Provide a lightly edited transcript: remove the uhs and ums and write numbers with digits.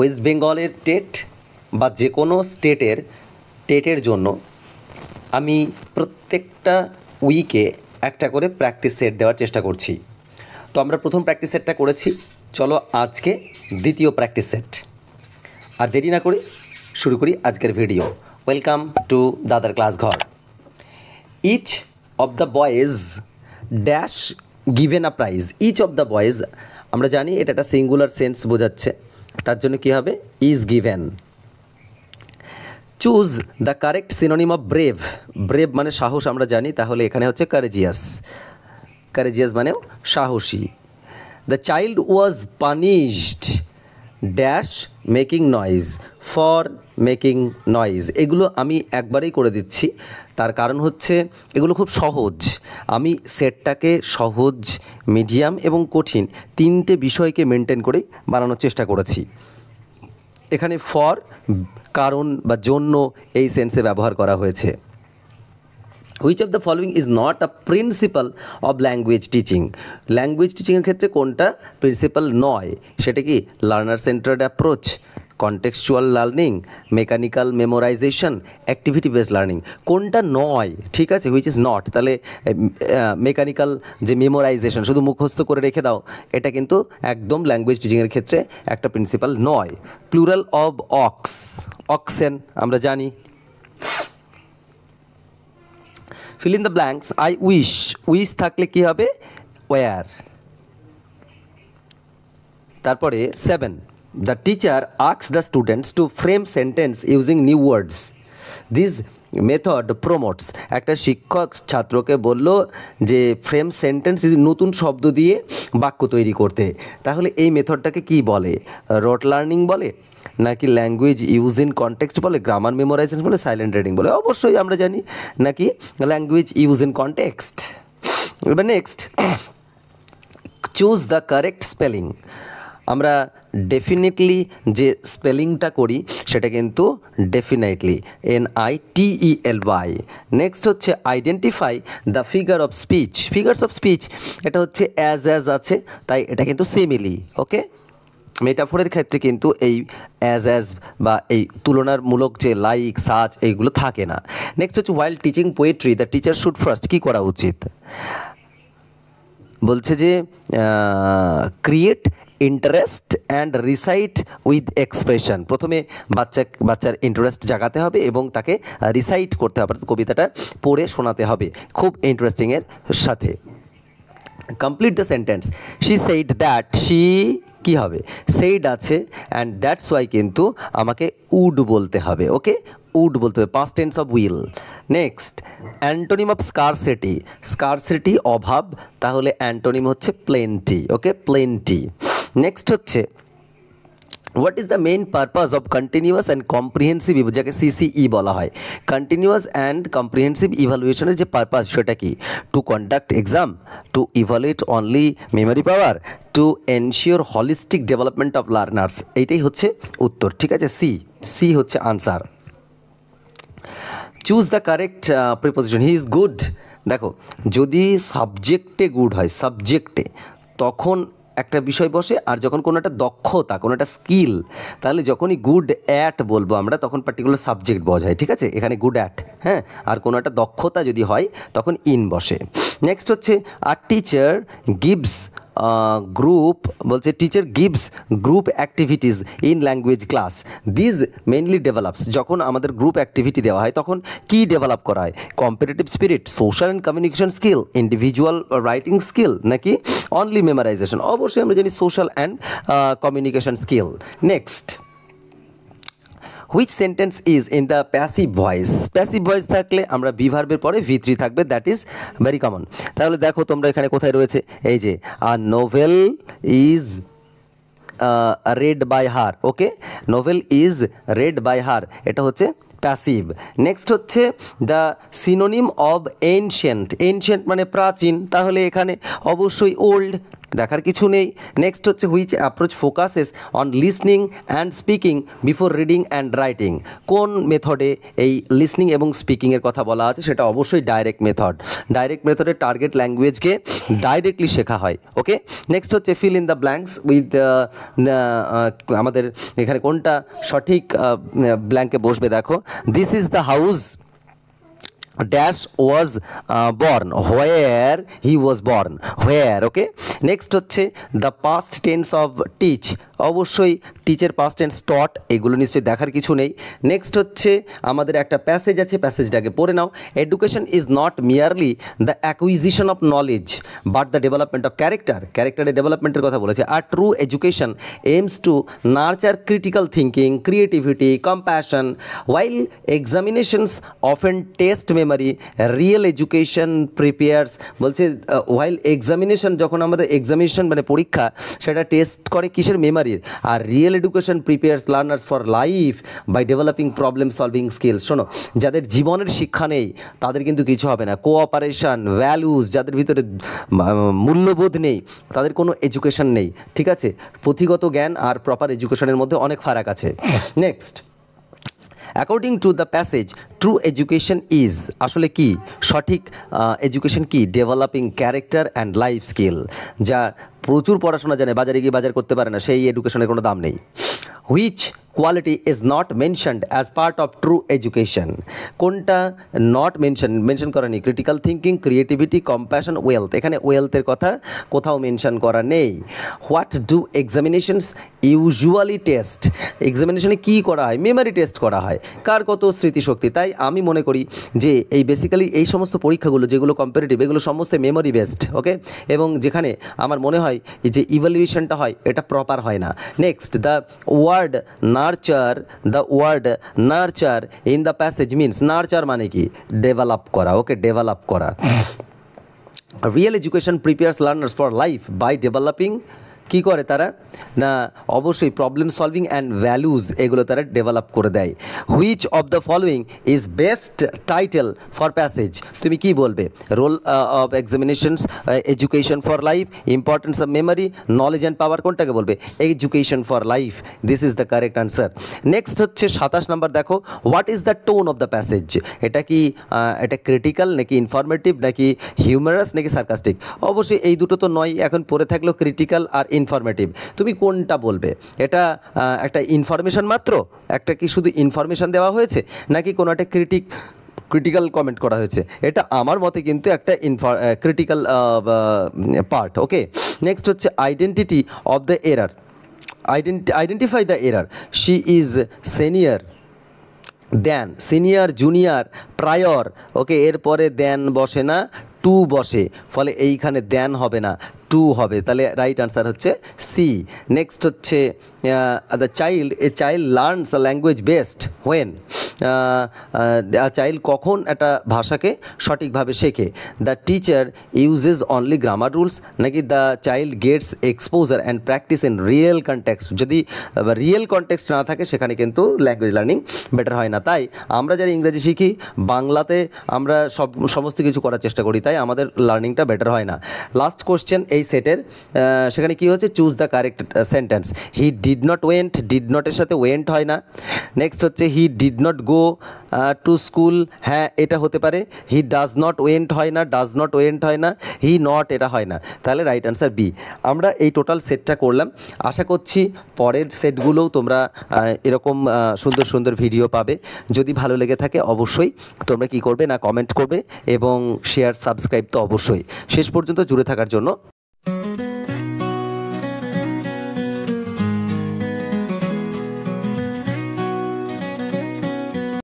West বেঙ্গলের TET বা যে কোনো স্টেটের টেটের জন্য আমি প্রত্যেকটা উইকে একটা করে প্র্যাকটিস সেট দেওয়ার চেষ্টা করছি। তো আমরা প্রথম প্র্যাকটিস সেটটা করেছি, চলো আজকে দ্বিতীয় প্র্যাকটিস সেট। আর দেরি না করে শুরু করি আজকের ভিডিও। ওয়েলকাম টু দাদার ক্লাস ঘর। Each of the boys dash given a prize. Each of the boys, আমরা জানি এটা একটা সিঙ্গুলার সেন্স বোঝাচ্ছে, তার জন্য কী হবে? Is given. Choose the correct synonym of brave. Brave মানে সাহস আমরা জানি, তাহলে এখানে হচ্ছে কারেজিয়াস। কারেজিয়াস মানেও সাহসী। The child was punished dash making noise for making noise. এগুলো আমি একবারেই করে দিচ্ছি, তার কারণ হচ্ছে এগুলো খুব সহজ। আমি সেটটাকে সহজ, মিডিয়াম এবং কঠিন তিনটে বিষয়কে মেনটেন করেই বানানোর চেষ্টা করেছি। এখানে ফর কারণ বা জন্য এই সেন্সে ব্যবহার করা হয়েছে। Which of the following is not a principle of language teaching. Language টিচিংয়ের ক্ষেত্রে কোনটা প্রিন্সিপাল নয়? সেটা কি learner centred approach, contextual learning, mechanical memorisation, activity based learning. কোনটা নয়? ঠিক আছে, হুইচ ইজ নট। তাহলে মেকানিক্যাল যে মেমোরাইজেশন, শুধু মুখস্থ করে রেখে দাও, এটা কিন্তু একদম ল্যাঙ্গুয়েজ টিচিংয়ের ক্ষেত্রে একটা প্রিন্সিপাল নয়। প্লুরাল অফ অক্স, অক্সেন আমরা জানি। Feel in the blanks. I wish, wish থাকলে কী হবে? ওয়ার। তারপরে 7, the teacher asks the students to frame sentence using new words. This method promotes. একটা শিক্ষক ছাত্রকে বলল যে ফ্রেম সেন্টেন্স নতুন শব্দ দিয়ে বাক্য তৈরি করতে। তাহলে এই মেথডটাকে কি বলে? রট লার্নিং বলে, নাকি ল্যাঙ্গুয়েজ ইউজ ইন কনটেক্সট বলে, গ্রামার মেমোরাইজেশন বলে, সাইলেন্ট রিডিং বলে? অবশ্যই আমরা জানি নাকি ল্যাঙ্গুয়েজ ইউজ ইন কনটেক্সট। এবার next, choose the correct spelling. আমরা ডেফিনেটলি যে স্পেলিংটা করি সেটা কিন্তু ডেফিনেটলি, NITELY। নেক্সট হচ্ছে identify the figure of speech. Figures of speech এটা হচ্ছে অ্যাজ আছে, তাই এটা কিন্তু সিমিলি। ওকে, মেটাফোরের ক্ষেত্রে কিন্তু এই অ্যাজ বা এই তুলনামূলক যে লাইক, সাচ এইগুলো থাকে না। নেক্সট হচ্ছে while teaching poetry the teacher should first. কী করা উচিত? বলছে যে create interest and recite with expression. প্রথমে বাচ্চার ইন্টারেস্ট জাগাতে হবে এবং তাকে রিসাইট করতে হবে, কবিতাটা পড়ে শোনাতে হবে খুব ইন্টারেস্টিংয়ের সাথে। Complete the sentence. She said that, she কী হবে? সেইড আছে অ্যান্ড দ্যাটস ওয়াই কিন্তু আমাকে উড বলতে হবে। ওকে, উড বলতে হবে, past tense of will. Next, antonym of scarcity. Scarcity অভাব, তাহলে অ্যান্টোনিম হচ্ছে প্লেন্টি। ওকে, প্লেন্টি। নেক্সট হচ্ছে what is the main purpose of continuous and comprehensive, যাকে CCE বলা হয়। কন্টিনিউয়াস অ্যান্ড কম্প্রিহেন্সিভ ইভ্যালুয়েশনের যে পারপাস সেটা কি? To conduct exam, to evaluate only memory power, to ensure holistic development of learners. এইটাই হচ্ছে উত্তর। ঠিক আছে, সি হচ্ছে answer. Choose the correct preposition. He is good. দেখো, যদি সাবজেক্টে গুড হয়, সাবজেক্টে, তখন একটা বিষয় বসে, আর যখন কোনো একটা দক্ষতা, কোনো একটা স্কিল, তাহলে যখনই গুড অ্যাট বলবো আমরা, তখন পার্টিকুলার সাবজেক্ট বোঝায়। ঠিক আছে, এখানে গুড অ্যাট, হ্যাঁ। আর কোনো একটা দক্ষতা যদি হয় তখন ইন বসে। নেক্সট হচ্ছে আর টিচার গিভস গ্রুপ, বলছে teacher gives group activities in language class. This mainly develops. যখন আমাদের গ্রুপ অ্যাক্টিভিটি দেওয়া হয় তখন কি ডেভেলপ করা হয়? Competitive spirit, social and communication skill, individual writing skill, নাকি অনলি মেমোরাইজেশন? অবশ্যই আমরা জানি social and communication skill. Next, which sentence is in the passive voice. Passive voice থাকলে আমরা বি ভার্বের পরে V3 থাকবে, দ্যাট ইজ ভেরি কমন। তাহলে দেখো তোমরা এখানে কোথায় রয়েছে, এই যে a novel is read by her. Okay, novel is read by her, এটা হচ্ছে প্যাসিভ। নেক্সট হচ্ছে the synonym of ancient. Ancient মানে প্রাচীন, তাহলে এখানে অবশ্যই ওল্ড। দেখার কিছু নেই। নেক্সট হচ্ছে which approach focuses on listening and speaking before reading and writing. কোন মেথডে এই লিসনিং এবং স্পিকিংয়ের কথা বলা আছে? সেটা অবশ্যই ডাইরেক্ট মেথড। ডাইরেক্ট মেথডে টার্গেট ল্যাঙ্গুয়েজকে ডাইরেক্টলি শেখা হয়। ওকে, নেক্সট হচ্ছে fill in the blanks with আমাদের এখানে কোনটা সঠিক ব্ল্যাঙ্কে বসবে দেখো। This is the house dash was born, where he was born, where. Okay, next হচ্ছে the past tense of teach, অবশ্যই টিচের পাস্ট টেন্স টট, এগুলো নিশ্চয়ই দেখার কিছু নেই। নেক্সট হচ্ছে আমাদের একটা প্যাসেজ আছে, প্যাসেজটাকে পড়ে নাও। Education is not merely the acquisition of knowledge but the development of character, ক্যারেক্টারের ডেভেলপমেন্টের কথা বলেছে। আর true education aims to nurture critical thinking, creativity, compassion, while examinations often test memory, real education prepares, বলছে ওয়াইল এক্সামিনেশন, যখন আমাদের examination মানে পরীক্ষা, সেটা টেস্ট করে কিসের? মেমোরির। আর real education prepares learners for life by developing problem solving skills. শোনো, যাদের জীবনের শিক্ষা নেই তাদের কিন্তু কিছু হবে না। কোঅপারেশন, ভ্যালুজ, যাদের ভিতরে মূল্যবোধ নেই তাদের কোনো এডুকেশন নেই। ঠিক আছে, পুঁথিগত জ্ঞান আর প্রপার এডুকেশনের মধ্যে অনেক ফারাক আছে। Next, according to the passage true education is, আসলে কি সঠিক এডুকেশন কি? Developing character and life skill. যা প্রচুর পড়াশোনা জানে, বাজারে গিয়ে বাজার করতে পারে না, সেই এডুকেশনের কোনো দাম নেই। Which quality is not mentioned as part of true education, কোনটা নট মেনশন করা নেই? Critical thinking, creativity, compassion, wealth. এখানে ওয়েলথের কথা কোথাও মেনশন করা নেই। What do examinations usually test, এক্সামিনেশনে কী করা হয়? মেমোরি টেস্ট করা হয়, কার কত স্মৃতিশক্তি। তাই আমি মনে করি যে এই বেসিক্যালি এই সমস্ত পরীক্ষাগুলো যেগুলো কম্পারেটিভ, এগুলো সমস্ত মেমোরি বেসড। ওকে, এবং যেখানে আমার মনে হয় যে ইভ্যালুয়েশনটা হয় এটা প্রপার হয় না। Next, the word nurture, the word nurture in the passage means, nurture মানে কি? ডেভেলপ করা। ওকে, ডেভেলপ করা। Real education prepares learners for life by developing, কী করে তারা? না অবশ্যই প্রবলেম সলভিং অ্যান্ড ভ্যালুজ, এগুলো তারা ডেভেলপ করে দেয়। Which of the following is best title for passage, তুমি কি বলবে? Role of examinations, education for life, importance of memory, knowledge and power, কোনটাকে বলবে? Education for life. This is the correct answer. Next হচ্ছে 27 number, দেখো what is the tone of the passage, এটা কি এটা ক্রিটিক্যাল নাকি ইনফরমেটিভ নাকি humorous নাকি সার্কাস্টিক? অবশ্যই এই দুটো তো নয়, এখন পড়ে থাকলো ক্রিটিক্যাল আর ইনফরমেটিভ, তুমি কোনটা বলবে? এটা একটা ইনফরমেশন মাত্র, একটা কি শুধু ইনফরমেশন দেওয়া হয়েছে নাকি কোনো একটা ক্রিটিক্যাল কমেন্ট করা হয়েছে? এটা আমার মতে কিন্তু একটা ক্রিটিক্যাল পার্ট। ওকে, নেক্সট হচ্ছে identity of the error, identify the error. She is senior than, senior, junior, prior. Okay, এরপরে দেন বসে না, টু বসে, ফলে এইখানে দেন হবে না, টু হবে, তাহলে রাইট আনসার হচ্ছে সি। নেক্সট হচ্ছে the child, a child learns a language best when, child কখন একটা ভাষাকে সঠিকভাবে শেখে? The teacher uses only grammar rules নাকি the child gets exposure and practice in real context? যদি রিয়েল কনটেক্সট না থাকে সেখানে কিন্তু ল্যাঙ্গুয়েজ লার্নিং বেটার হয় না। তাই আমরা যারা ইংরেজি শিখি, বাংলাতে আমরা সমস্ত কিছু করার চেষ্টা করি, তাই আমাদের লার্নিংটা বেটার হয় না। লাস্ট কোশ্চেন এই সেটের, সেখানে কি হচ্ছে? Choose the correct sentence. He did not went, did নটের সাথে ওয়েন্ট হয় না। নেক্সট হচ্ছে he did not go to school, হ্যাঁ এটা হতে পারে। হি ডাজ নট ওয়েন্ট হয় না, ডাজ নট ওয়েন্ট হয় না। হি নট, এটা হয় না, তাহলে রাইট আনসার বি। আমরা এই টোটাল সেটটা করলাম। আশা করছি পরের সেটগুলোও তোমরা এরকম সুন্দর সুন্দর ভিডিও পাবে। যদি ভালো লেগে থাকে অবশ্যই তোমরা কি করবে না, কমেন্ট করবে এবং শেয়ার, সাবস্ক্রাইব তো অবশ্যই। শেষ পর্যন্ত জুড়ে থাকার জন্য